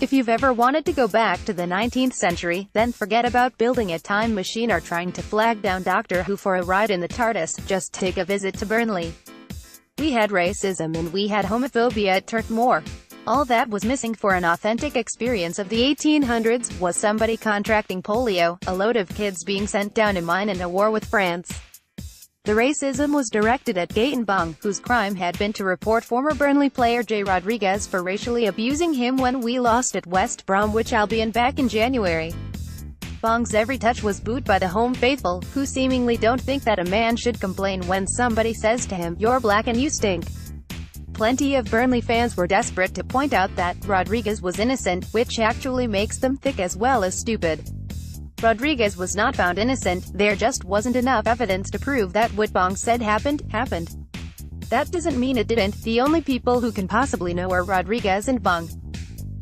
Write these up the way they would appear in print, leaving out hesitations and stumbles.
If you've ever wanted to go back to the 19th century, then forget about building a time machine or trying to flag down Doctor Who for a ride in the TARDIS, just take a visit to Burnley. We had racism and we had homophobia at Turf Moor. All that was missing for an authentic experience of the 1800s was somebody contracting polio, a load of kids being sent down a mine in a war with France. The racism was directed at Gaetan Bong, whose crime had been to report former Burnley player J. Rodriguez for racially abusing him when we lost at West Bromwich Albion back in January. Bong's every touch was booed by the home faithful, who seemingly don't think that a man should complain when somebody says to him, "You're black and you stink." Plenty of Burnley fans were desperate to point out that Rodriguez was innocent, which actually makes them thick as well as stupid. Rodriguez was not found innocent, there just wasn't enough evidence to prove that what Bong said happened. That doesn't mean it didn't, the only people who can possibly know are Rodriguez and Bong.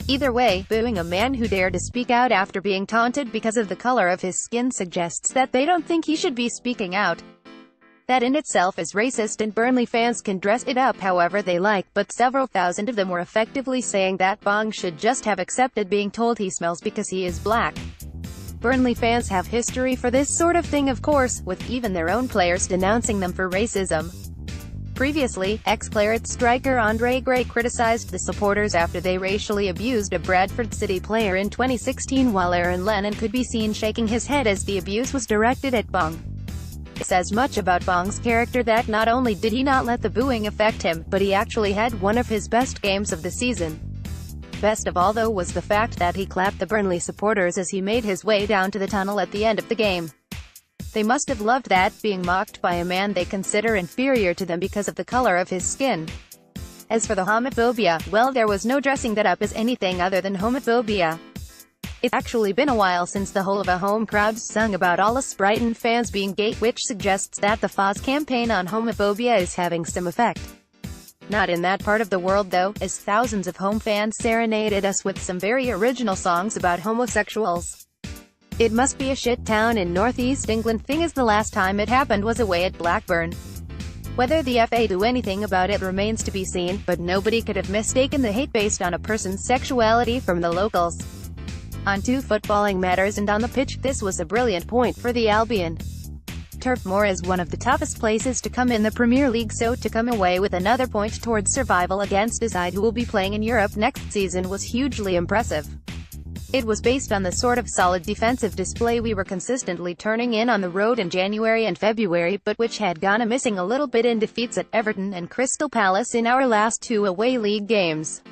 Either way, booing a man who dared to speak out after being taunted because of the color of his skin suggests that they don't think he should be speaking out. That in itself is racist, and Burnley fans can dress it up however they like, but several thousand of them were effectively saying that Bong should just have accepted being told he smells because he is black. Burnley fans have history for this sort of thing, of course, with even their own players denouncing them for racism. Previously, ex-Claret striker Andre Gray criticized the supporters after they racially abused a Bradford City player in 2016, while Aaron Lennon could be seen shaking his head as the abuse was directed at Bong. It says much about Bong's character that not only did he not let the booing affect him, but he actually had one of his best games of the season. Best of all though was the fact that he clapped the Burnley supporters as he made his way down to the tunnel at the end of the game. They must have loved that, being mocked by a man they consider inferior to them because of the color of his skin. As for the homophobia, well, there was no dressing that up as anything other than homophobia. It's actually been a while since the whole of a home crowd sung about all us Brighton fans being gay, which suggests that the FA's campaign on homophobia is having some effect. Not in that part of the world though, as thousands of home fans serenaded us with some very original songs about homosexuals. It must be a shit town in northeast England. Thing is, the last time it happened was away at Blackburn. Whether the FA do anything about it remains to be seen, but nobody could have mistaken the hate based on a person's sexuality from the locals. On to footballing matters and on the pitch, this was a brilliant point for the Albion. Turf Moor is one of the toughest places to come in the Premier League, so to come away with another point towards survival against a side who will be playing in Europe next season was hugely impressive. It was based on the sort of solid defensive display we were consistently turning in on the road in January and February, but which had gone missing a little bit in defeats at Everton and Crystal Palace in our last two away league games.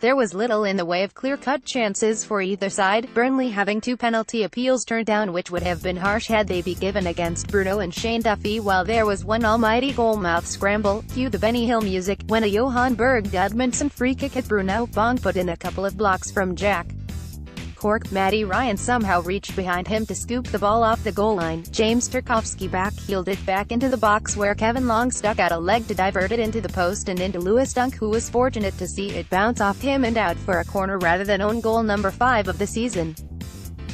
There was little in the way of clear-cut chances for either side, Burnley having 2 penalty appeals turned down which would have been harsh had they been given against Bruno and Shane Duffy, while there was one almighty goalmouth scramble, cue the Benny Hill music, when a Johan Berg Edmondson free kick at Bruno. Bong put in a couple of blocks from Jack Cork. Matty Ryan somehow reached behind him to scoop the ball off the goal line. James Tarkowski back-heeled it back into the box where Kevin Long stuck out a leg to divert it into the post and into Lewis Dunk, who was fortunate to see it bounce off him and out for a corner rather than own goal number 5 of the season.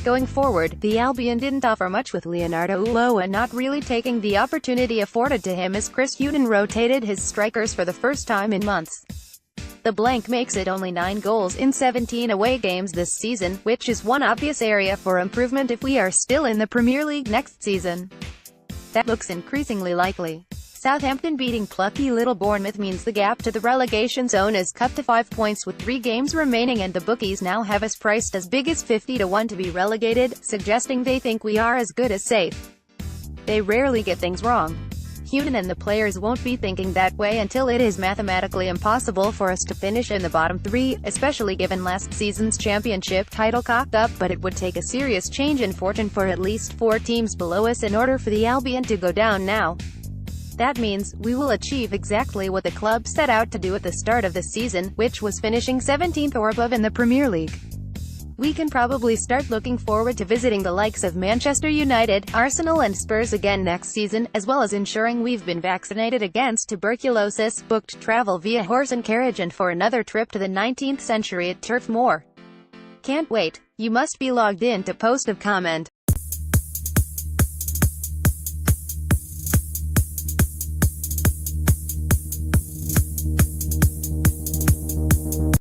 Going forward, the Albion didn't offer much, with Leonardo Ulloa not really taking the opportunity afforded to him as Chris Hughton rotated his strikers for the first time in months. The blank makes it only 9 goals in 17 away games this season, which is one obvious area for improvement if we are still in the Premier League next season. That looks increasingly likely. Southampton beating plucky little Bournemouth means the gap to the relegation zone is cut to 5 points with 3 games remaining, and the bookies now have us priced as big as 50-1 to be relegated, suggesting they think we are as good as safe. They rarely get things wrong. Hughton and the players won't be thinking that way until it is mathematically impossible for us to finish in the bottom 3, especially given last season's championship title cock-up, but it would take a serious change in fortune for at least 4 teams below us in order for the Albion to go down now. That means we will achieve exactly what the club set out to do at the start of the season, which was finishing 17th or above in the Premier League. We can probably start looking forward to visiting the likes of Manchester United, Arsenal and Spurs again next season, as well as ensuring we've been vaccinated against tuberculosis, booked travel via horse and carriage, and for another trip to the 19th century at Turf Moor. Can't wait. You must be logged in to post a comment.